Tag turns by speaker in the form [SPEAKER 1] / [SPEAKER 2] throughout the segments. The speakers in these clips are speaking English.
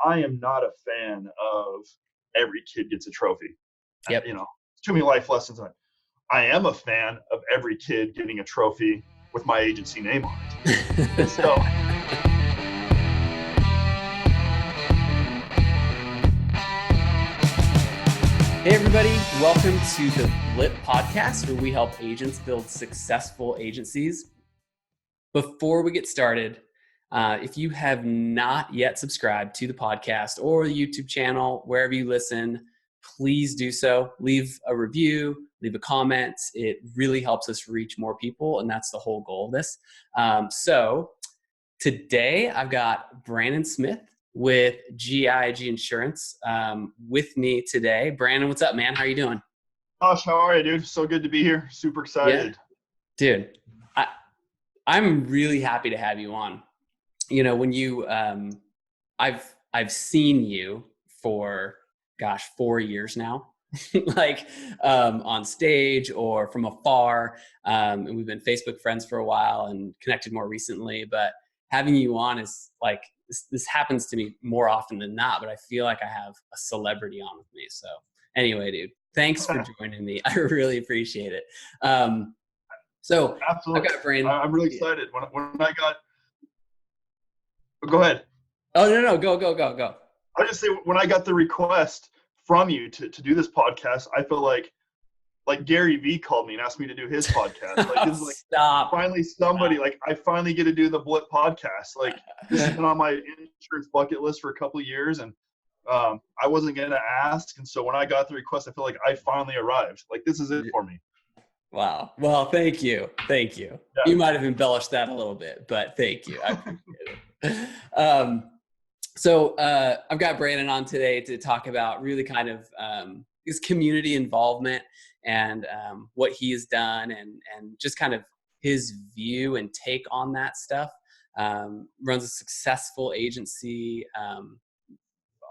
[SPEAKER 1] I am not a fan of every kid gets a trophy.
[SPEAKER 2] Yep.
[SPEAKER 1] Too many life lessons on it. I am a fan of every kid getting a trophy with my agency name on it. And so
[SPEAKER 2] hey everybody, welcome to the BLIP podcast, where we help agents build successful agencies. Before we get started, if you have not yet subscribed to the podcast or the YouTube channel, wherever you listen, please do so. Leave a review, leave a comment. It really helps us reach more people, and that's the whole goal of this. So today I've got Brandon Smith with GIG Insurance with me today. Brandon, what's up, man? How are you doing?
[SPEAKER 1] Josh, how are you, dude? So good to be here. Super excited.
[SPEAKER 2] Yeah. Dude, I'm really happy to have you on. When you, I've seen you for, 4 years now, like on stage or from afar. And we've been Facebook friends for a while and connected more recently, but having you on is like, this happens to me more often than not, but I feel like I have a celebrity on with me. So anyway, dude, thanks for joining me. I really appreciate it. So
[SPEAKER 1] absolutely.
[SPEAKER 2] I've got Brandon.
[SPEAKER 1] I'm really excited. When I got, go ahead.
[SPEAKER 2] Oh, no, go.
[SPEAKER 1] I just say, when I got the request from you to do this podcast, I feel like Gary Vee called me and asked me to do his podcast. Like, this is like
[SPEAKER 2] Stop.
[SPEAKER 1] Finally somebody, like, I finally get to do the BLIP podcast. Like, this has been on my insurance bucket list for a couple of years, and I wasn't going to ask. And so when I got the request, I feel like I finally arrived. Like, this is it for me.
[SPEAKER 2] Wow. Well, thank you. Yeah. You might have embellished that a little bit, but thank you. I appreciate it. So I've got Brandon on today to talk about really kind of his community involvement and what he has done and just kind of his view and take on that stuff. Runs a successful agency,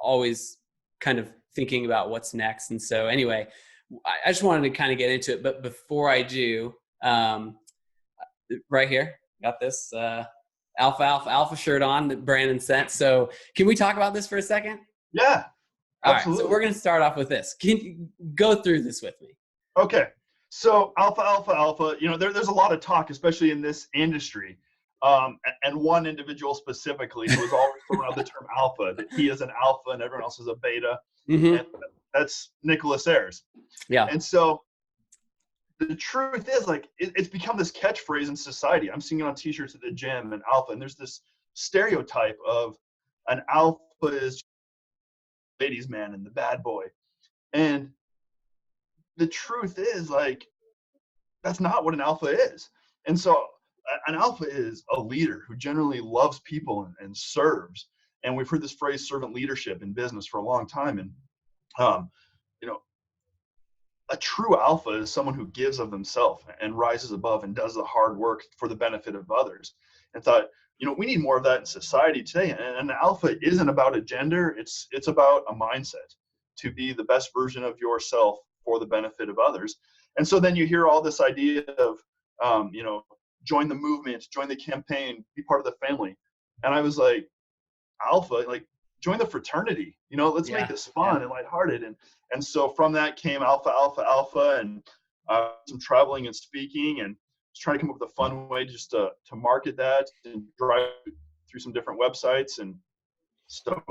[SPEAKER 2] always kind of thinking about what's next. And so anyway, I just wanted to kind of get into it. But before I do, right here, got this alpha shirt on that Brandon sent. So can we talk about this for a second?
[SPEAKER 1] Yeah, absolutely.
[SPEAKER 2] All right, so we're going to start off with this. Can you go through this with me?
[SPEAKER 1] Okay. So alpha, there's a lot of talk, especially in this industry. And one individual specifically who is always around the term alpha, that he is an alpha and everyone else is a beta.
[SPEAKER 2] Mm-hmm.
[SPEAKER 1] And that's Nicholas Ayers.
[SPEAKER 2] Yeah.
[SPEAKER 1] And so the truth is, like, it's become this catchphrase in society. I'm seeing it on t-shirts at the gym, and alpha, and there's this stereotype of an alpha is ladies' man and the bad boy. And the truth is, like, that's not what an alpha is. And so an alpha is a leader who generally loves people and serves. And we've heard this phrase, servant leadership, in business for a long time. And a true alpha is someone who gives of themselves and rises above and does the hard work for the benefit of others. And thought, we need more of that in society today. And an alpha isn't about a gender. It's about a mindset to be the best version of yourself for the benefit of others. And so then you hear all this idea of, join the movement, join the campaign, be part of the family. And I was like, alpha, like, join the fraternity, let's make this fun and lighthearted. And so from that came alpha, and some traveling and speaking, and just trying to come up with a fun way just to market that and drive through some different websites. And so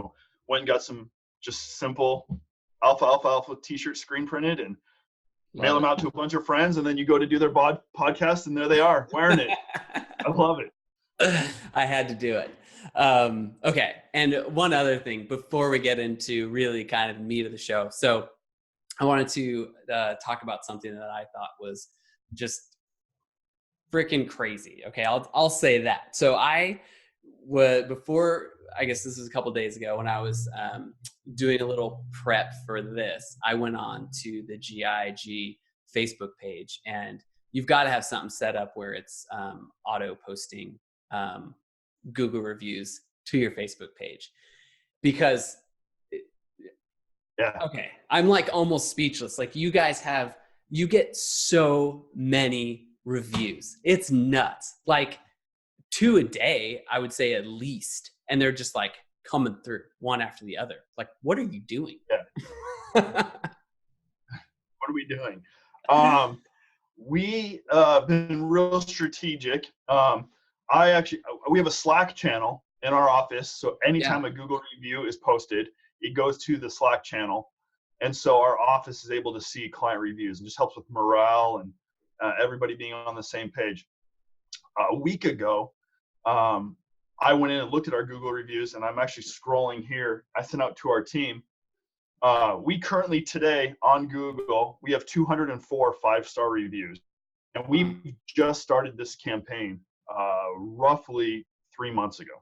[SPEAKER 1] went and got some just simple alpha t-shirts screen printed and mail them out to a bunch of friends. And then you go to do their podcast, and there they are wearing it. I love it.
[SPEAKER 2] I had to do it. Okay. And one other thing before we get into really kind of the meat of the show. So I wanted to talk about something that I thought was just freaking crazy. Okay. I'll say that. So before, I guess this was a couple of days ago when I was doing a little prep for this, I went on to the GIG Facebook page, and you've got to have something set up where it's auto posting Google reviews to your Facebook page, because okay, I'm like almost speechless. Like, you get so many reviews. It's nuts. Like 2 a day, I would say, at least. And they're just like coming through one after the other. Like, what are you doing?
[SPEAKER 1] Yeah. What are we doing? We been real strategic. We have a Slack channel in our office. So anytime a Google review is posted, it goes to the Slack channel. And so our office is able to see client reviews, and just helps with morale and everybody being on the same page. A week ago, I went in and looked at our Google reviews, and I'm actually scrolling here. I sent out to our team. We currently today on Google, we have 204 5-star reviews. And we just started this campaign roughly 3 months ago.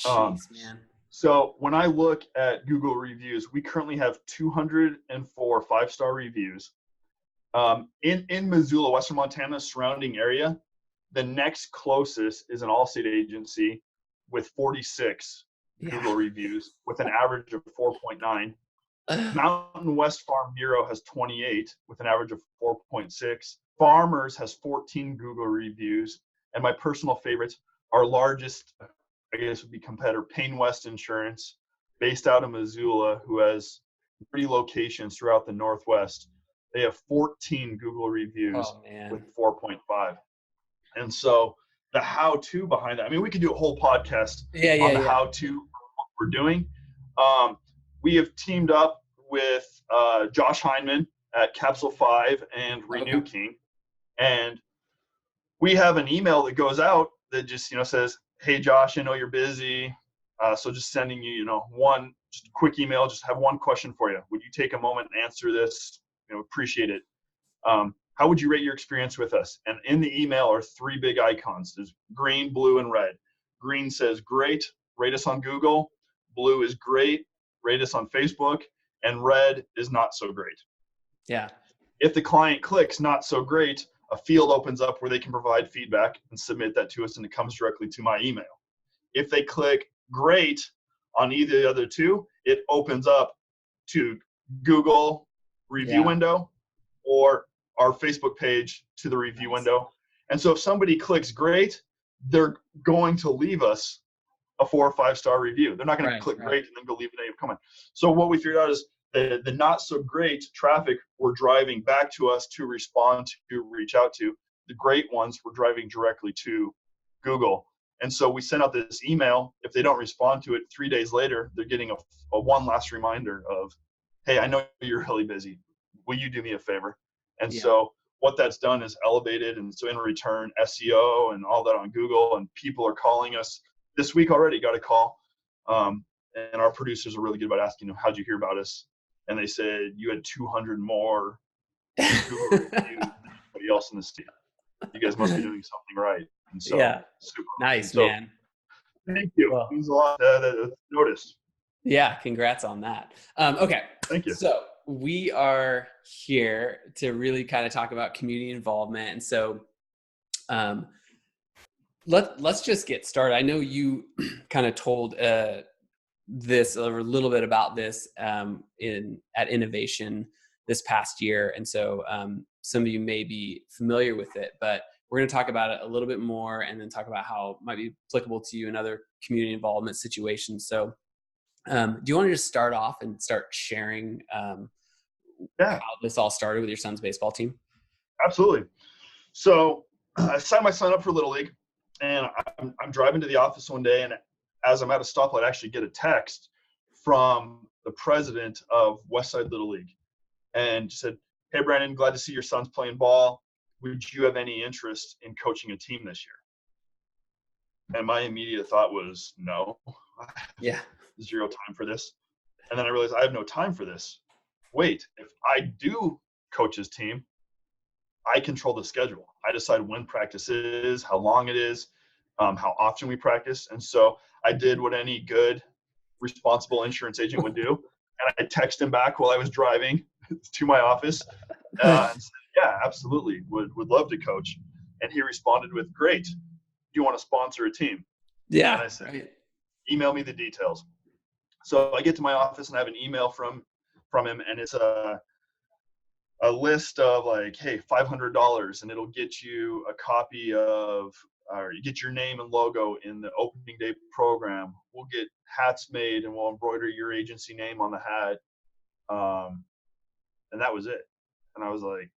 [SPEAKER 2] Jeez, man.
[SPEAKER 1] So when I look at Google reviews, we currently have 204 5-star reviews. In Missoula, Western Montana surrounding area, the next closest is an Allstate agency with 46 Google reviews with an average of 4.9. Mountain West Farm Bureau has 28 with an average of 4.6. Farmers has 14 Google reviews. And my personal favorites, our largest, I guess, would be competitor, Payne West Insurance, based out of Missoula, who has 3 locations throughout the Northwest. They have 14 Google reviews with 4.5. And so the how-to behind that, I mean, we could do a whole podcast on the how-to, what we're doing. We have teamed up with Josh Heineman at Capsule 5 and Renew King. And we have an email that goes out that just, says, hey, Josh, I know you're busy. So just sending you, one just quick email, just have one question for you. Would you take a moment and answer this? Appreciate it. How would you rate your experience with us? And in the email are 3 big icons. There's green, blue, and red. Green says, great, rate us on Google. Blue is great, rate us on Facebook. And red is not so great.
[SPEAKER 2] Yeah.
[SPEAKER 1] If the client clicks not so great, a field opens up where they can provide feedback and submit that to us, and it comes directly to my email. If they click great on either of the other 2, it opens up to Google review window or our Facebook page to the review window. And so if somebody clicks great, they're going to leave us a 4 or 5-star review. They're not going to click great and then go leave a negative comment. So what we figured out is the not so great traffic we're driving back to us to respond to, reach out to. The great ones we're driving directly to Google. And so we send out this email. If they don't respond to it 3 days later, they're getting a one last reminder of, hey, I know you're really busy. Will you do me a favor? And so what that's done is elevated. And so in return, SEO and all that on Google, and people are calling us. This week already got a call. And our producers are really good about asking them, how'd you hear about us? And they said, you had 200 more Google reviews than anybody else in the state. You guys must be doing something right. And so, super
[SPEAKER 2] nice,
[SPEAKER 1] so,
[SPEAKER 2] man.
[SPEAKER 1] Thank you. Well, it means a lot to notice.
[SPEAKER 2] Yeah, congrats on that. Okay.
[SPEAKER 1] Thank you.
[SPEAKER 2] So we are here to really kind of talk about community involvement. And so let's just get started. I know you kind of told this or a little bit about this at Innovation this past year. And so some of you may be familiar with it, but we're going to talk about it a little bit more and then talk about how it might be applicable to you in other community involvement situations. So do you want to just start off and start sharing how this all started with your son's baseball team?
[SPEAKER 1] Absolutely. So I signed my son up for Little League, and I'm driving to the office one day, and as I'm at a stoplight, I actually get a text from the president of Westside Little League, and said, hey, Brandon, glad to see your son's playing ball. Would you have any interest in coaching a team this year? And my immediate thought was, no.
[SPEAKER 2] Yeah.
[SPEAKER 1] Zero time for this. And then I realized I have no time for this. Wait, if I do coach his team, I control the schedule. I decide when practice is, how long it is, how often we practice. And so I did what any good, responsible insurance agent would do. And I texted him back while I was driving to my office and said, yeah, absolutely, would love to coach. And he responded with, great. Do you want to sponsor a team?
[SPEAKER 2] Yeah.
[SPEAKER 1] And I said, email me the details. So I get to my office and I have an email from him, and it's a list of like, hey, $500, and it'll get you a copy of or you get your name and logo in the opening day program. We'll get hats made and we'll embroider your agency name on the hat. And that was it. And I was like,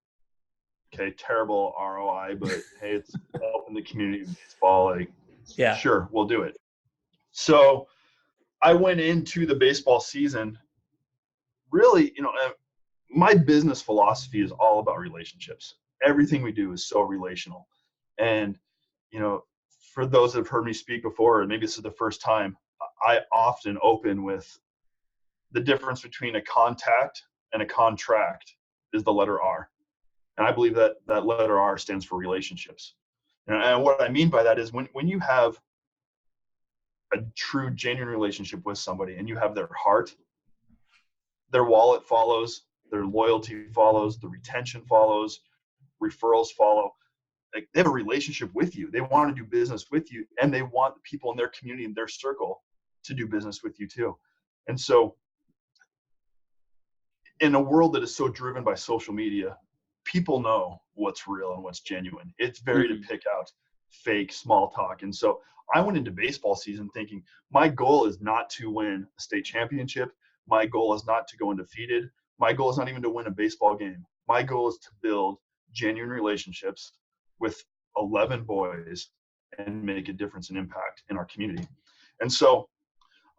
[SPEAKER 1] okay, terrible ROI, but hey, it's helping the community of baseball. Like,
[SPEAKER 2] Yeah.
[SPEAKER 1] Sure, we'll do it. So I went into the baseball season really, my business philosophy is all about relationships. Everything we do is so relational. And, for those that have heard me speak before, and maybe this is the first time, I often open with the difference between a contact and a contract is the letter R. And I believe that that letter R stands for relationships. And what I mean by that is when you have a true, genuine relationship with somebody and you have their heart, their wallet follows, their loyalty follows, the retention follows, referrals follow. Like, they have a relationship with you. They want to do business with you, and they want the people in their community, in their circle, to do business with you too. And so in a world that is so driven by social media, people know what's real and what's genuine. It's very to pick out fake small talk. And so I went into baseball season thinking my goal is not to win a state championship. My goal is not to go undefeated. My goal is not even to win a baseball game. My goal is to build genuine relationships with 11 boys and make a difference and impact in our community. And so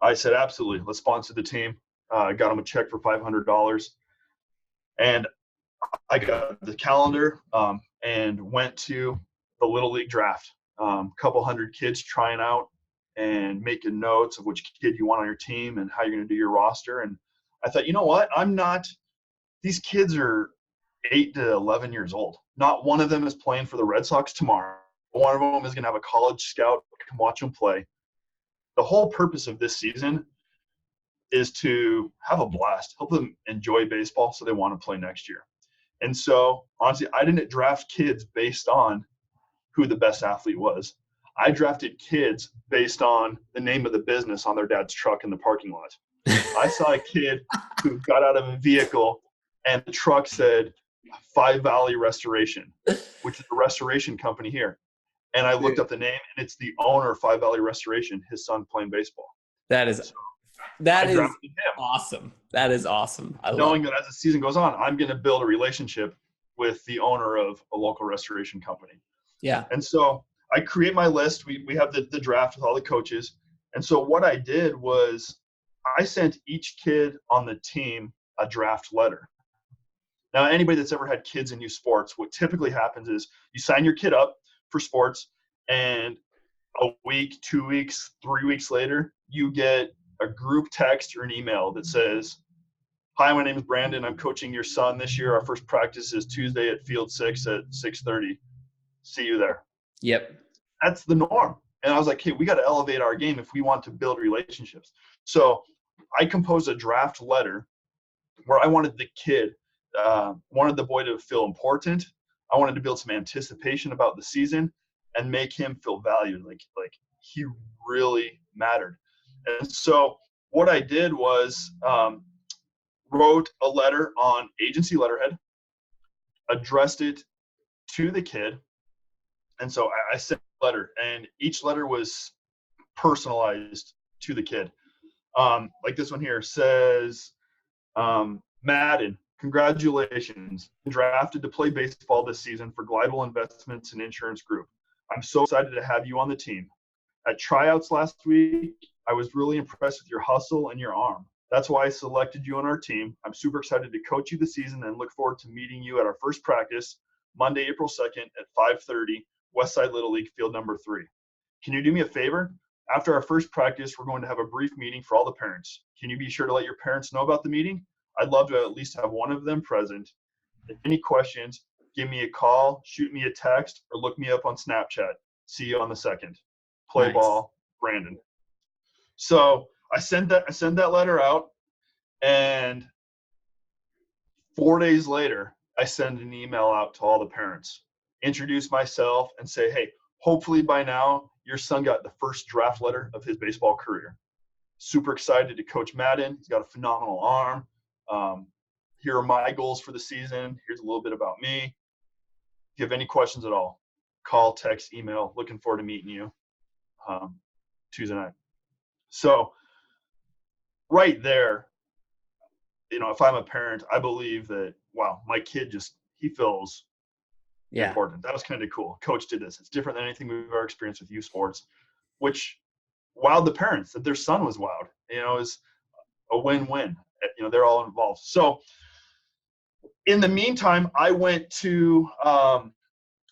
[SPEAKER 1] I said, absolutely, let's sponsor the team. I got them a check for $500. And I got the calendar and went to the Little League draft. Couple hundred kids trying out and making notes of which kid you want on your team and how you're going to do your roster. And I thought, you know what? These kids are 8 to 11 years old. Not one of them is playing for the Red Sox tomorrow. One of them is going to have a college scout come watch them play. The whole purpose of this season is to have a blast, help them enjoy baseball so they want to play next year. And so, honestly, I didn't draft kids based on who the best athlete was. I drafted kids based on the name of the business on their dad's truck in the parking lot. I saw a kid who got out of a vehicle and the truck said Five Valley Restoration, which is a restoration company here. And I looked up the name, and it's the owner of Five Valley Restoration, his son playing baseball.
[SPEAKER 2] That is awesome. That is awesome.
[SPEAKER 1] Knowing that as the season goes on, I'm going to build a relationship with the owner of a local restoration company.
[SPEAKER 2] Yeah.
[SPEAKER 1] And so I create my list. We have the draft with all the coaches. And so what I did was I sent each kid on the team a draft letter. Now, anybody that's ever had kids in youth sports, what typically happens is you sign your kid up for sports, and a week, 2 weeks, 3 weeks later, you get a group text or an email that says, hi, my name is Brandon. I'm coaching your son this year. Our first practice is Tuesday at Field 6 at 6:30. See you there.
[SPEAKER 2] Yep.
[SPEAKER 1] That's the norm. And I was like, hey, we got to elevate our game if we want to build relationships. So I composed a draft letter where I wanted the kid, wanted the boy to feel important. I wanted to build some anticipation about the season and make him feel valued, like he really mattered. And so what I did was wrote a letter on agency letterhead, addressed it to the kid. And so I sent a letter, and each letter was personalized to the kid. Like this one here says, Madden, congratulations. Drafted to play baseball this season for Glidewell Investments and Insurance Group. I'm so excited to have you on the team. At tryouts last week, I was really impressed with your hustle and your arm. That's why I selected you on our team. I'm super excited to coach you this season and look forward to meeting you at our first practice, Monday, April 2nd at 5:30, Westside Little League, field number 3. Can you do me a favor? After our first practice, we're going to have a brief meeting for all the parents. Can you be sure to let your parents know about the meeting? I'd love to at least have one of them present. If any questions, give me a call, shoot me a text, or look me up on Snapchat. See you on the 2nd. Play
[SPEAKER 2] Nice.
[SPEAKER 1] Ball, Brandon. So I send that letter out, and 4 days later, I send an email out to all the parents, introduce myself, and say, hey, hopefully by now your son got the first draft letter of his baseball career. Super excited to coach Madden. He's got a phenomenal arm. Here are my goals for the season. Here's a little bit about me. If you have any questions at all, call, text, email, looking forward to meeting you Tuesday night. So right there, if I'm a parent, I believe that, wow, my kid he feels important. That was kind of cool. Coach did this. It's different than anything we've ever experienced with youth sports, which wowed the parents that their son was wowed. Is a win-win. They're all involved. So in the meantime, I went to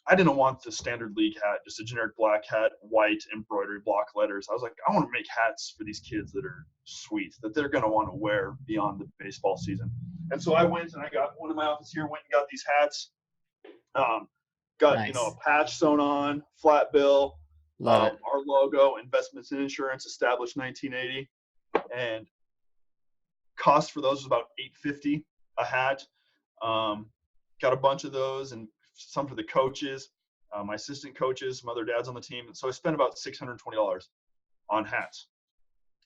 [SPEAKER 1] I didn't want the standard league hat, just a generic black hat, white embroidery block letters. I was like, I want to make hats for these kids that are sweet, that they're going to want to wear beyond the baseball season. And so I went and I got one in my office here, went and got these hats. Got,
[SPEAKER 2] Nice.
[SPEAKER 1] a patch sewn on, flat bill,
[SPEAKER 2] Love it.
[SPEAKER 1] our logo, Investments in Insurance, established 1980. And cost for those was about $850 a hat. Got a bunch of those and some for the coaches, my assistant coaches, some other dads on the team. And so I spent about $620 on hats.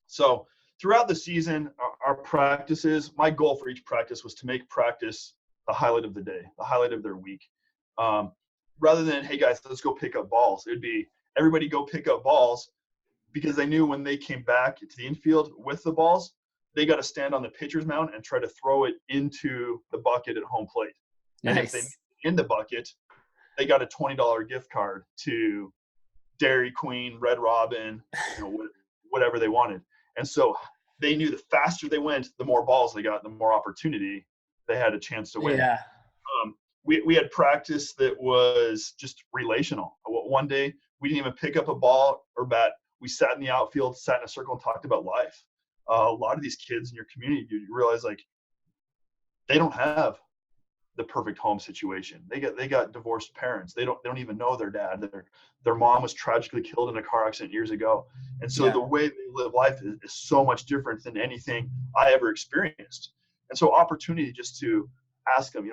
[SPEAKER 1] So throughout the season, our practices, my goal for each practice was to make practice the highlight of the day, the highlight of their week. Rather than, hey guys, let's go pick up balls. It'd be everybody go pick up balls, because they knew when they came back to the infield with the balls, they got to stand on the pitcher's mound and try to throw it into the bucket at home plate.
[SPEAKER 2] Nice.
[SPEAKER 1] And if they in the bucket, they got a $20 gift card to Dairy Queen, Red Robin, whatever they wanted. And so they knew the faster they went, the more balls they got, the more opportunity they had a chance to win.
[SPEAKER 2] Yeah.
[SPEAKER 1] We had practice that was just relational. One day we didn't even pick up a ball or bat. We sat in the outfield, sat in a circle, and talked about life. A lot of these kids in your community, you realize like they don't have the perfect home situation. They got divorced parents. They don't even know their dad. Their mom was tragically killed in a car accident years ago. And so the way they live life is so much different than anything I ever experienced. And so opportunity just to ask them,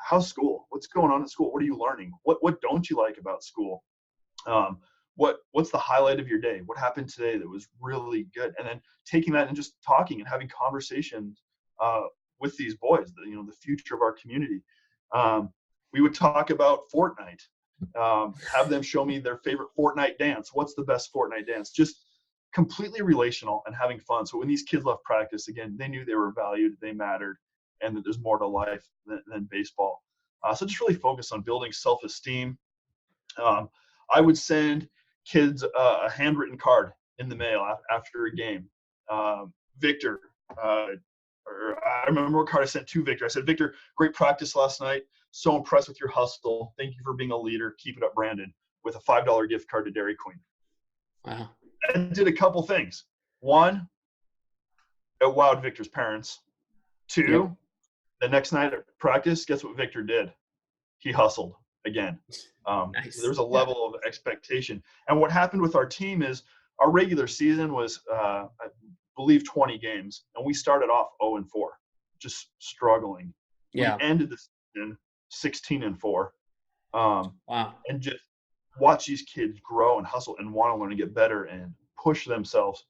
[SPEAKER 1] how's school? What's going on at school? What are you learning? What don't you like about school? What's the highlight of your day? What happened today that was really good? And then taking that and just talking and having conversations with these boys, the future of our community. We would talk about Fortnite, have them show me their favorite Fortnite dance. What's the best Fortnite dance? Just completely relational and having fun. So when these kids left practice, again, they knew they were valued, they mattered, and that there's more to life than baseball. So just really focus on building self-esteem. I would send kids a handwritten card in the mail after a game. Victor, I remember what card I sent to Victor. I said, Victor, great practice last night. So impressed with your hustle. Thank you for being a leader. Keep it up, Brandon, with a $5 gift card to Dairy Queen.
[SPEAKER 2] Wow.
[SPEAKER 1] I did a couple things. One, it wowed Victor's parents. Two, the next night at practice, guess what Victor did? He hustled again.
[SPEAKER 2] Nice.
[SPEAKER 1] There's a level of expectation. And what happened with our team is our regular season was, I believe, 20 games, and we started off 0-4, just struggling.
[SPEAKER 2] Yeah.
[SPEAKER 1] We ended the season 16-4.
[SPEAKER 2] Wow.
[SPEAKER 1] And just watch these kids grow and hustle and want to learn and get better and push themselves.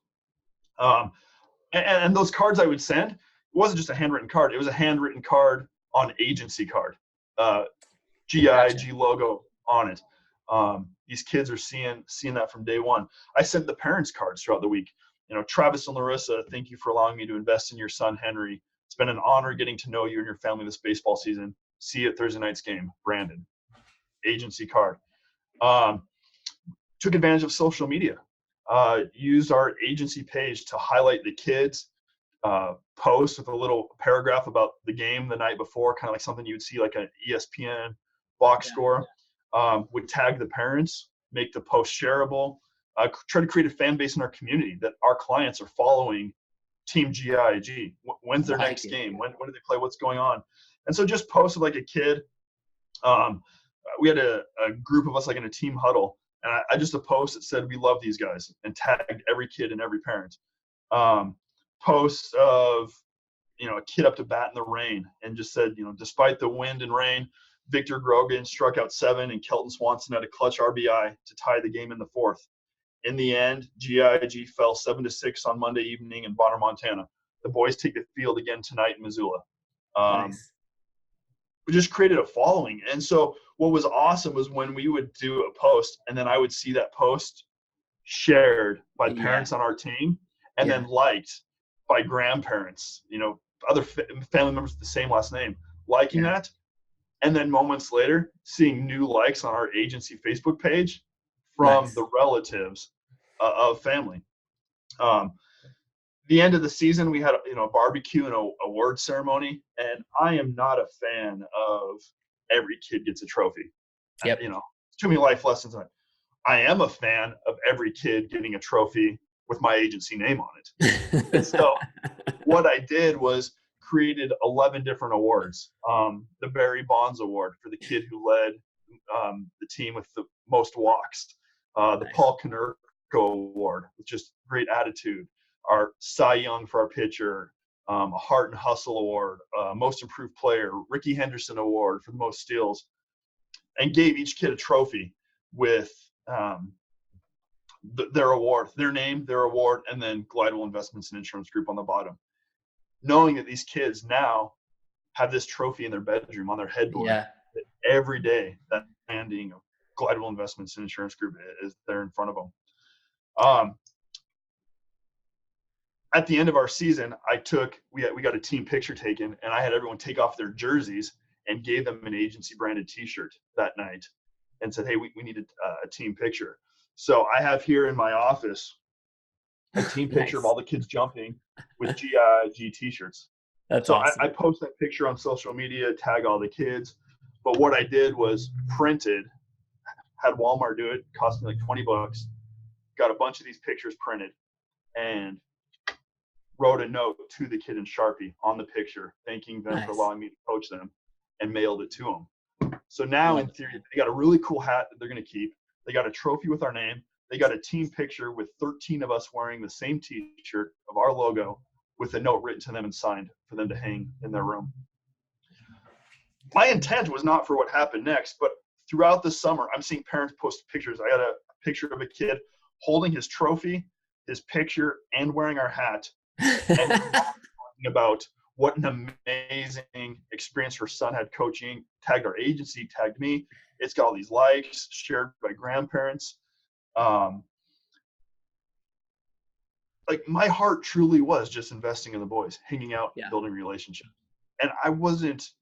[SPEAKER 1] And those cards I would send, it wasn't just a handwritten card. It was a handwritten card on agency card, GIG logo on it. These kids are seeing that from day one. I sent the parents cards throughout the week. Travis and Larissa, thank you for allowing me to invest in your son, Henry. It's been an honor getting to know you and your family this baseball season. See you at Thursday night's game, Brandon. Agency card. Took advantage of social media. Used our agency page to highlight the kids, post with a little paragraph about the game the night before, kind of like something you would see like an ESPN box score. Would tag the parents, make the post shareable, try to create a fan base in our community that our clients are following Team GIG. When's their next game? When do they play? What's going on? And so just posted like a kid. We had a group of us like in a team huddle, and I just a post that said, we love these guys, and tagged every kid and every parent. Posts of, a kid up to bat in the rain and just said, despite the wind and rain, Victor Grogan struck out 7 and Kelton Swanson had a clutch RBI to tie the game in the 4th. In the end, GIG fell 7-6 on Monday evening in Bonner, Montana. The boys take the field again tonight in Missoula.
[SPEAKER 2] Nice.
[SPEAKER 1] we just created a following. And so what was awesome was when we would do a post and then I would see that post shared by
[SPEAKER 2] Yeah.
[SPEAKER 1] parents on our team and
[SPEAKER 2] Yeah.
[SPEAKER 1] then liked by grandparents, other family members with the same last name, liking
[SPEAKER 2] Yeah.
[SPEAKER 1] that. And then moments later, seeing new likes on our agency Facebook page from
[SPEAKER 2] Nice.
[SPEAKER 1] the relatives of family. The end of the season, we had a barbecue and a award ceremony, and I am not a fan of every kid gets a trophy.
[SPEAKER 2] Yep.
[SPEAKER 1] Too many life lessons on it. I am a fan of every kid getting a trophy with my agency name on it. And so what I did was created 11 different awards. The Barry Bonds Award for the kid who led the team with the most walks. The
[SPEAKER 2] Nice.
[SPEAKER 1] Paul Konerko Award, with just great attitude. Our Cy Young for our pitcher. A Heart and Hustle Award. Most Improved Player. Ricky Henderson Award for the most steals. And gave each kid a trophy with their award, their name, their award, and then Glidewell Investments and Insurance Group on the bottom. Knowing that these kids now have this trophy in their bedroom on their headboard,
[SPEAKER 2] Yeah.
[SPEAKER 1] that every day that landing of Glidewell Investments and Insurance Group is there in front of them. At the end of our season, we got a team picture taken, and I had everyone take off their jerseys and gave them an agency branded T-shirt that night, and said, "Hey, we needed a team picture." So I have here in my office a team picture of
[SPEAKER 2] Nice.
[SPEAKER 1] all the kids jumping with GIG T-shirts.
[SPEAKER 2] That's
[SPEAKER 1] So
[SPEAKER 2] awesome.
[SPEAKER 1] I post that picture on social media, tag all the kids. But what I did was had Walmart do it, cost me like $20, got a bunch of these pictures printed, and wrote a note to the kid in Sharpie on the picture, thanking them for
[SPEAKER 2] Nice.
[SPEAKER 1] allowing me to coach them, and mailed it to them. So now,
[SPEAKER 2] Love
[SPEAKER 1] in
[SPEAKER 2] it.
[SPEAKER 1] theory, they got a really cool hat that they're going to keep. They got a trophy with our name. They got a team picture with 13 of us wearing the same T-shirt of our logo with a note written to them and signed for them to hang in their room. My intent was not for what happened next, but throughout the summer, I'm seeing parents post pictures. I got a picture of a kid holding his trophy, his picture, and wearing our hat, and talking about what an amazing experience her son had coaching, tagged our agency, tagged me. It's got all these likes, shared by grandparents. Like, my heart truly was just investing in the boys, hanging out,
[SPEAKER 2] Yeah.
[SPEAKER 1] building relationships. And I wasn't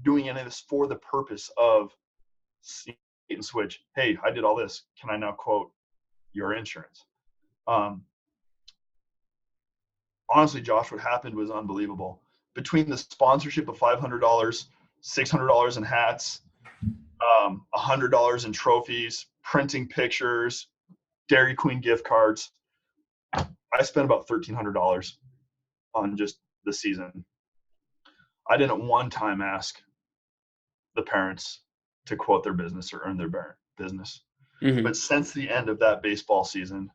[SPEAKER 1] doing any of this for the purpose of bait and switch. Hey, I did all this. Can I now quote your insurance? Honestly, Josh, what happened was unbelievable. Between the sponsorship of $500, $600 in hats, $100 in trophies, printing pictures, Dairy Queen gift cards, I spent about $1,300 on just the season. I didn't one time ask the parents to quote their business or earn their business.
[SPEAKER 2] Mm-hmm.
[SPEAKER 1] But since the end of that baseball season,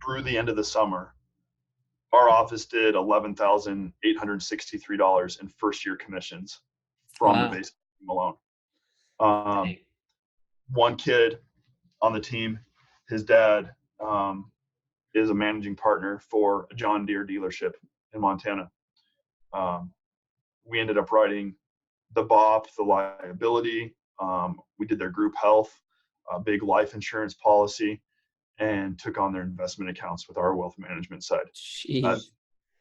[SPEAKER 1] through the end of the summer, our office did $11,863 in first-year commissions from the baseball team alone. One kid on the team, his dad is a managing partner for a John Deere dealership in Montana. We ended up writing the BOP, the liability. We did their group health, a big life insurance policy, and took on their investment accounts with our wealth management side.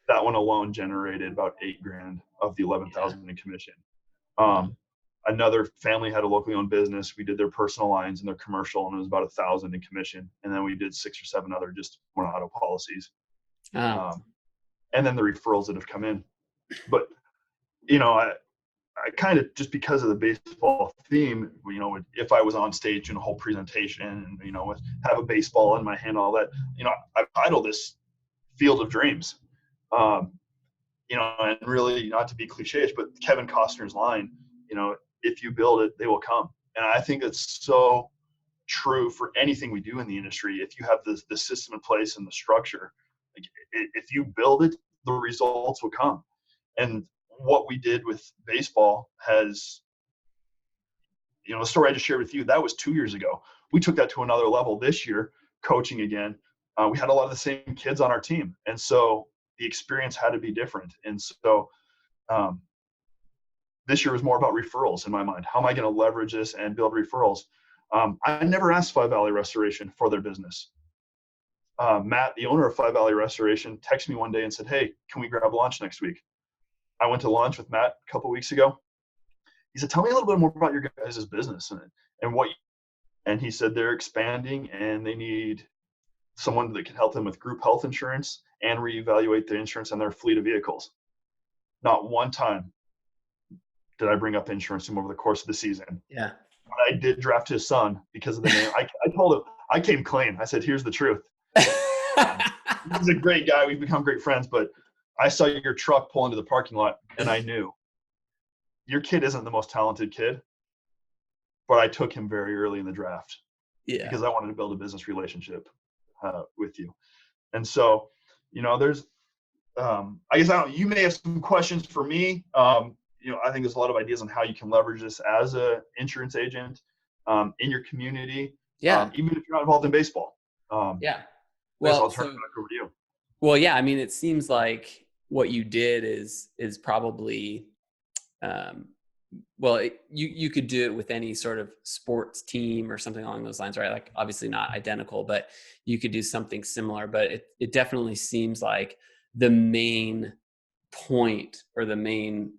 [SPEAKER 1] That one alone generated about $8,000 of the 11,000 in commission. Another family had a locally owned business. We did their personal lines and their commercial, and it was about 1,000 in commission. And then we did 6 or 7 other just one auto policies. And then the referrals that have come in. But, I kind of, just because of the baseball theme, if I was on stage in a whole presentation and, have a baseball in my hand, all that, I idle this field of dreams. And really, not to be cliche, but Kevin Costner's line, if you build it, they will come. And I think it's so true for anything we do in the industry. If you have the system in place and the structure, like, if you build it, the results will come. And what we did with baseball has, the story I just shared with you, that was 2 years ago. We took that to another level this year, coaching again. We had a lot of the same kids on our team. And so the experience had to be different. And so this year was more about referrals in my mind. How am I going to leverage this and build referrals? I never asked Five Valley Restoration for their business. Matt, the owner of Five Valley Restoration, texted me one day and said, "Hey, can we grab lunch next week?" I went to lunch with Matt a couple of weeks ago. He said, "Tell me a little bit more about your guys' business and what." And he said they're expanding and they need someone that can help them with group health insurance and reevaluate the insurance on their fleet of vehicles. Not one time did I bring up insurance to him over the course of the season.
[SPEAKER 2] Yeah.
[SPEAKER 1] But I did draft his son because of the name. I told him, I came clean. I said, "Here's the truth. He's a great guy. We've become great friends, but I saw your truck pull into the parking lot and I knew your kid isn't the most talented kid, but I took him very early in the draft because I wanted to build a business relationship with you." And so, there's, I guess you may have some questions for me. I think there's a lot of ideas on how you can leverage this as a insurance agent in your community.
[SPEAKER 2] Yeah.
[SPEAKER 1] Even if you're not involved in baseball.
[SPEAKER 2] Yeah.
[SPEAKER 1] Well, I'll turn it back over to you.
[SPEAKER 2] Well, yeah. I mean, it seems like what you did is probably, you could do it with any sort of sports team or something along those lines, right? Like obviously not identical, but you could do something similar. But it definitely seems like the main point or the main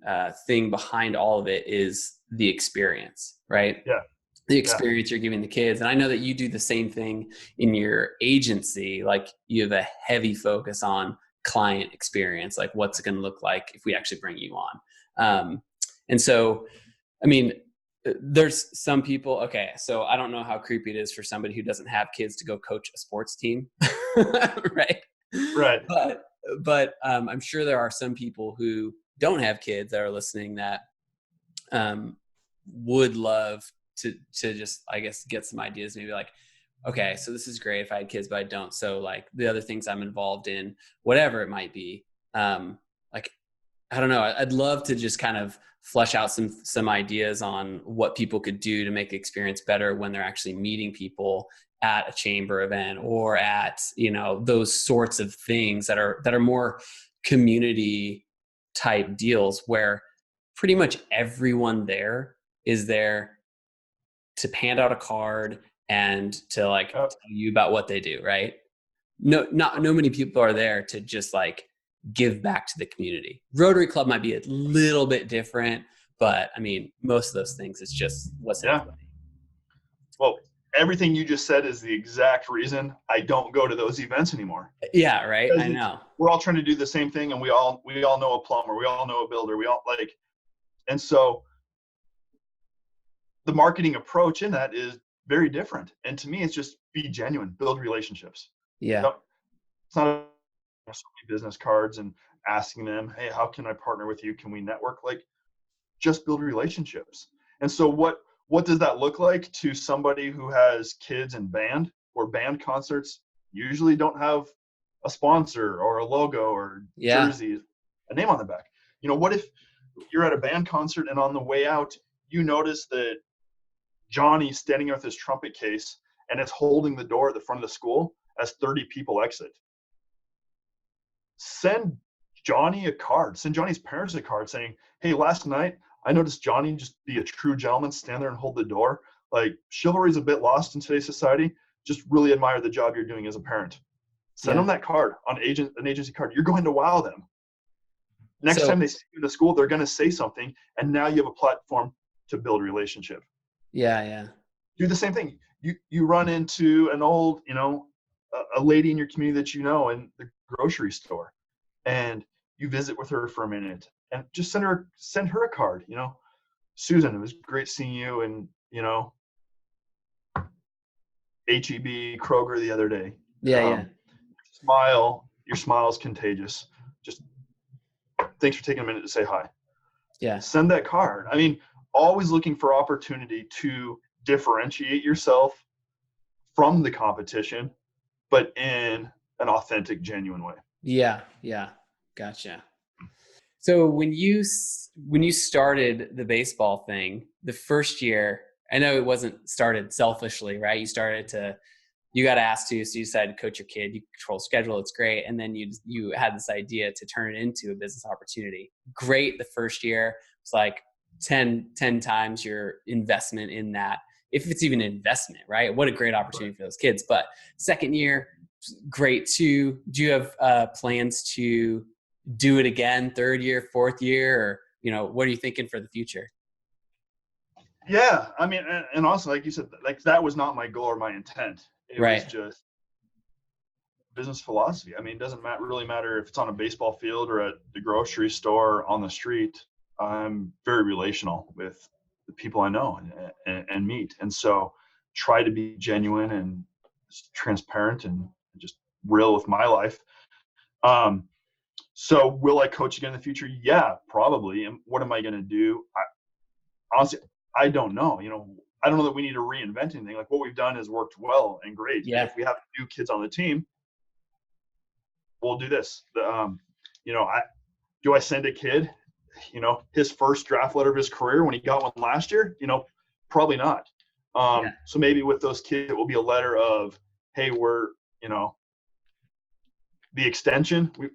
[SPEAKER 2] thing behind all of it is the experience, right?
[SPEAKER 1] Yeah.
[SPEAKER 2] The experience you're giving the kids. And I know that you do the same thing in your agency. Like you have a heavy focus on client experience, like what's it going to look like if we actually bring you on. And so, I mean, there's some people, okay, so I don't know how creepy it is for somebody who doesn't have kids to go coach a sports team, right?
[SPEAKER 1] Right.
[SPEAKER 2] But I'm sure there are some people who don't have kids that are listening that would love to just, I guess, get some ideas, maybe like, okay, so this is great if I had kids, but I don't. So like the other things I'm involved in, whatever it might be, like, I don't know. I'd love to just kind of flesh out some ideas on what people could do to make the experience better when they're actually meeting people at a chamber event or at, those sorts of things that are more community type deals where pretty much everyone there is there to hand out a card and to like tell you about what they do, right? Not many people are there to just like give back to the community. Rotary Club might be a little bit different, but I mean, most of those things, it's just what's happening.
[SPEAKER 1] Well, everything you just said is the exact reason I don't go to those events anymore.
[SPEAKER 2] Yeah, right. I know.
[SPEAKER 1] We're all trying to do the same thing, and we all know a plumber, we all know a builder, and so the marketing approach in that is very different. And to me, it's just be genuine, build relationships.
[SPEAKER 2] Yeah.
[SPEAKER 1] It's not so many business cards and asking them, "Hey, how can I partner with you? Can we network?" Like, just build relationships. And so what does that look like to somebody who has kids in band, where band concerts usually don't have a sponsor or a logo or jerseys, a name on the back? What if you're at a band concert and on the way out, you notice that Johnny's standing there with his trumpet case and it's holding the door at the front of the school as 30 people exit? Send Johnny a card. Send Johnny's parents a card saying, "Hey, last night I noticed Johnny just be a true gentleman, stand there and hold the door. Like, chivalry is a bit lost in today's society. Just really admire the job you're doing as a parent." Send them that card on an agency card. You're going to wow them. Next time they see you in the school, they're going to say something, and now you have a platform to build relationship.
[SPEAKER 2] Yeah.
[SPEAKER 1] Do the same thing. You run into an old, a lady in your community that in the grocery store, and you visit with her for a minute, and just send her a card. "Susan, it was great seeing you and HEB Kroger the other day.
[SPEAKER 2] Yeah.
[SPEAKER 1] Your smile is contagious. Just thanks for taking a minute to say hi."
[SPEAKER 2] Yeah.
[SPEAKER 1] Send that card. I mean, always looking for opportunity to differentiate yourself from the competition, but in an authentic, genuine way.
[SPEAKER 2] Yeah. Gotcha. So when you started the baseball thing, the first year, I know it wasn't started selfishly, right? You got asked to, so you decided to coach your kid, you control schedule, it's great. And then you had this idea to turn it into a business opportunity. Great. The first year, it's like, 10 times your investment in that, if it's even an investment, right? What a great opportunity for those kids. But second year, great too. Do you have plans to do it again, third year, fourth year, or, what are you thinking for the future?
[SPEAKER 1] Yeah. I mean, and also, like you said, like that was not my goal or my intent. It was
[SPEAKER 2] Right.
[SPEAKER 1] just business philosophy. I mean, it doesn't really matter if it's on a baseball field or at the grocery store or on the street. I'm very relational with the people I know and meet. And so try to be genuine and transparent and just real with my life. So will I coach again in the future? Yeah, probably. And what am I going to do? Honestly, I don't know. I don't know that we need to reinvent anything. Like what we've done has worked well and great.
[SPEAKER 2] Yeah.
[SPEAKER 1] And if we have new kids on the team, we'll do this. Do I send a kid, his first draft letter of his career when he got one last year? Probably not. So maybe with those kids, it will be a letter of, hey, we're, the extension, we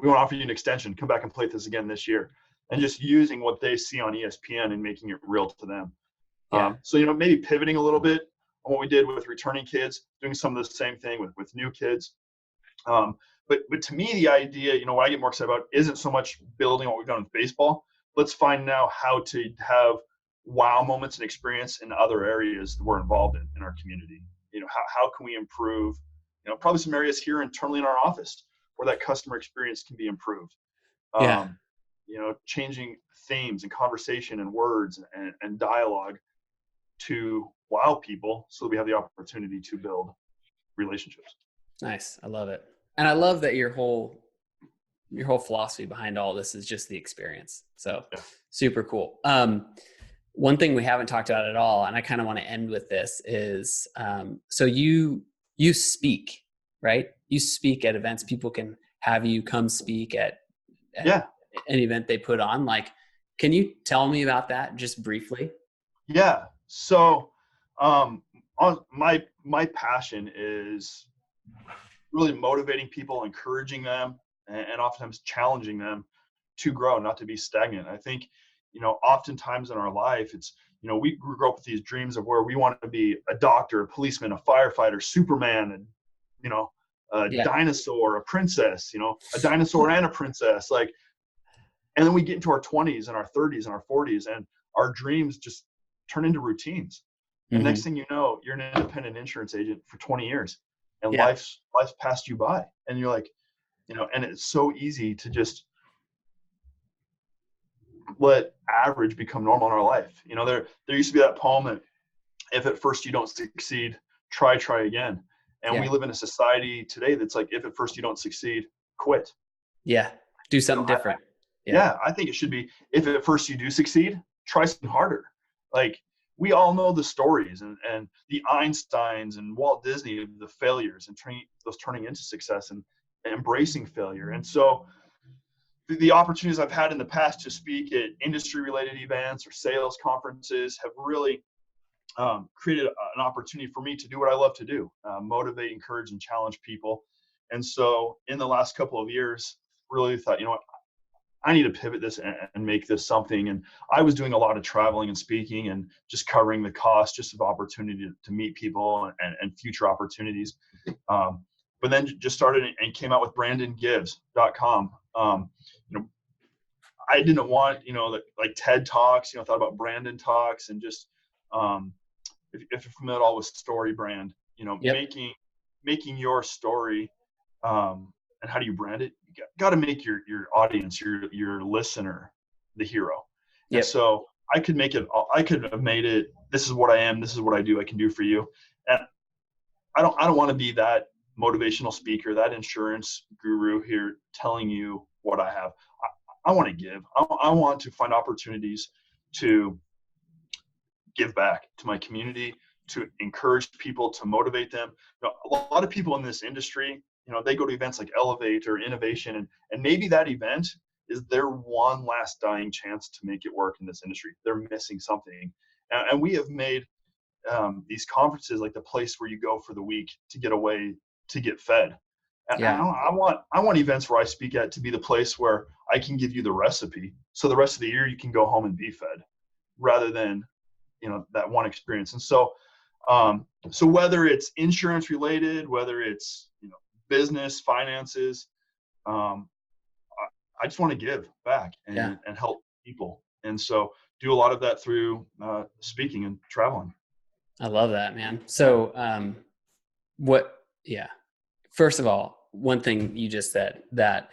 [SPEAKER 1] want to offer you an extension. Come back and play this again this year. And just using what they see on ESPN and making it real to them. So, maybe pivoting a little bit on what we did with returning kids, doing some of the same thing with new kids. But to me, the idea, what I get more excited about isn't so much building what we've done with baseball. Let's find now how to have wow moments and experience in other areas that we're involved in our community. How can we improve, probably some areas here internally in our office where that customer experience can be improved. Changing themes and conversation and words and dialogue to wow people so that we have the opportunity to build relationships.
[SPEAKER 2] Nice. I love it. And I love that your whole philosophy behind all this is just the experience. So super cool. One thing we haven't talked about at all, and I kind of want to end with this is, so you speak, right? You speak at events. People can have you come speak at an event they put on. Like, can you tell me about that just briefly?
[SPEAKER 1] Yeah. So, my passion is really motivating people, encouraging them, and oftentimes challenging them to grow, not to be stagnant. I think, oftentimes in our life, it's, we grew up with these dreams of where we want to be a doctor, a policeman, a firefighter, Superman, and, a dinosaur, a princess, a dinosaur and a princess. Like, and then we get into our 20s and our 30s and our 40s, and our dreams just turn into routines. And next thing you know, you're an independent insurance agent for 20 years. And life's passed you by, and you're like, and it's so easy to just let average become normal in our life. There used to be that poem that if at first you don't succeed, try again. And we live in a society today that's like, if at first you don't succeed, quit.
[SPEAKER 2] Yeah. Do something different.
[SPEAKER 1] I think it should be, if at first you do succeed, try something harder. Like, we all know the stories and the Einsteins and Walt Disney, the failures and turning into success and embracing failure. And so the opportunities I've had in the past to speak at industry-related events or sales conferences have really created an opportunity for me to do what I love to do, motivate, encourage, and challenge people. And so in the last couple of years, really thought, what, I need to pivot this and make this something. And I was doing a lot of traveling and speaking and just covering the cost just of opportunity to meet people and future opportunities. But then just started and came out with BrandonGives.com. I didn't want, like TED Talks, thought about Brandon Talks and just, if you're familiar at all with story brand, making your story, and how do you brand it? You got to make your audience, your listener, the hero. And so I could have made it, this is what I am, this is what I do, I can do for you. And I don't want to be that motivational speaker, that insurance guru here telling you what I have. I want to give. I want to find opportunities to give back to my community, to encourage people, to motivate them. A lot of people in this industry, they go to events like Elevate or Innovation, and maybe that event is their one last dying chance to make it work in this industry. They're missing something. And we have made these conferences like the place where you go for the week to get away, to get fed. And I want events where I speak at to be the place where I can give you the recipe. So the rest of the year you can go home and be fed. rather than, that one experience. And so, so whether it's insurance related, whether it's, business, finances, I just want to give back and help people. And so do a lot of that through speaking and traveling.
[SPEAKER 2] I love that, man. So first of all, one thing you just said, that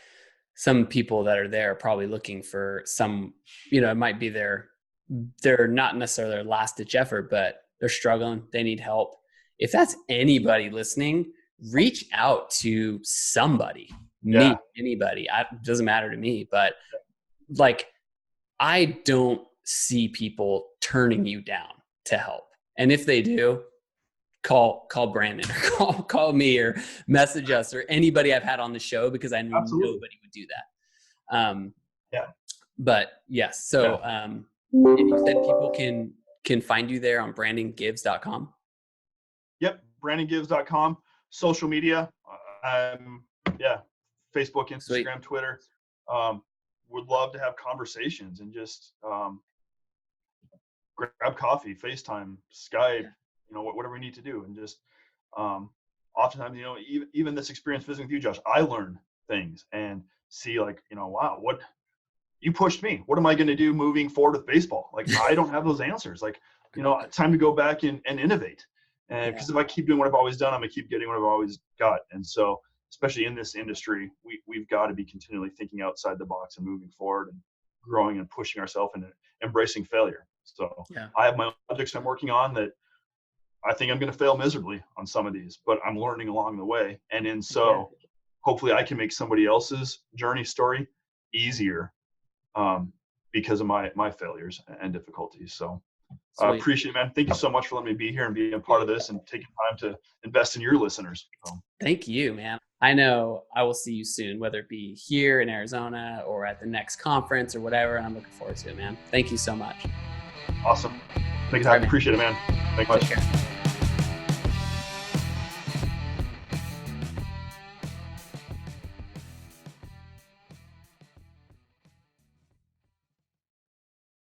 [SPEAKER 2] some people that are there are probably looking for some, it might be they're not necessarily their last ditch effort, but they're struggling. They need help. If that's anybody listening, reach out to somebody, me, anybody. It doesn't matter to me, but like, I don't see people turning you down to help. And if they do, call Brandon or call me or message us or anybody I've had on the show, because I know nobody would do that. But yes. So, and you said people can find you there on brandongives.com.
[SPEAKER 1] Yep. brandongives.com. Social media. Facebook, Instagram, Sweet. Twitter. Would love to have conversations and just grab coffee, FaceTime, Skype, whatever we need to do. And just oftentimes, even this experience visiting with you, Josh, I learn things and see wow, what you pushed me. What am I going to do moving forward with baseball? Like, I don't have those answers. Like, time to go back and innovate. And because if I keep doing what I've always done, I'm going to keep getting what I've always got. And so, especially in this industry, we've got to be continually thinking outside the box and moving forward and growing and pushing ourselves and embracing failure. So I have my own projects I'm working on that I think I'm going to fail miserably on some of these, but I'm learning along the way. And hopefully I can make somebody else's journey story easier because of my failures and difficulties. So I appreciate it, man. Thank you so much for letting me be here and being a part of this and taking time to invest in your listeners.
[SPEAKER 2] Thank you, man. I know I will see you soon, whether it be here in Arizona or at the next conference or whatever. And I'm looking forward to it, man. Thank you so much.
[SPEAKER 1] Awesome. Thanks. I appreciate it, man. Thank you much.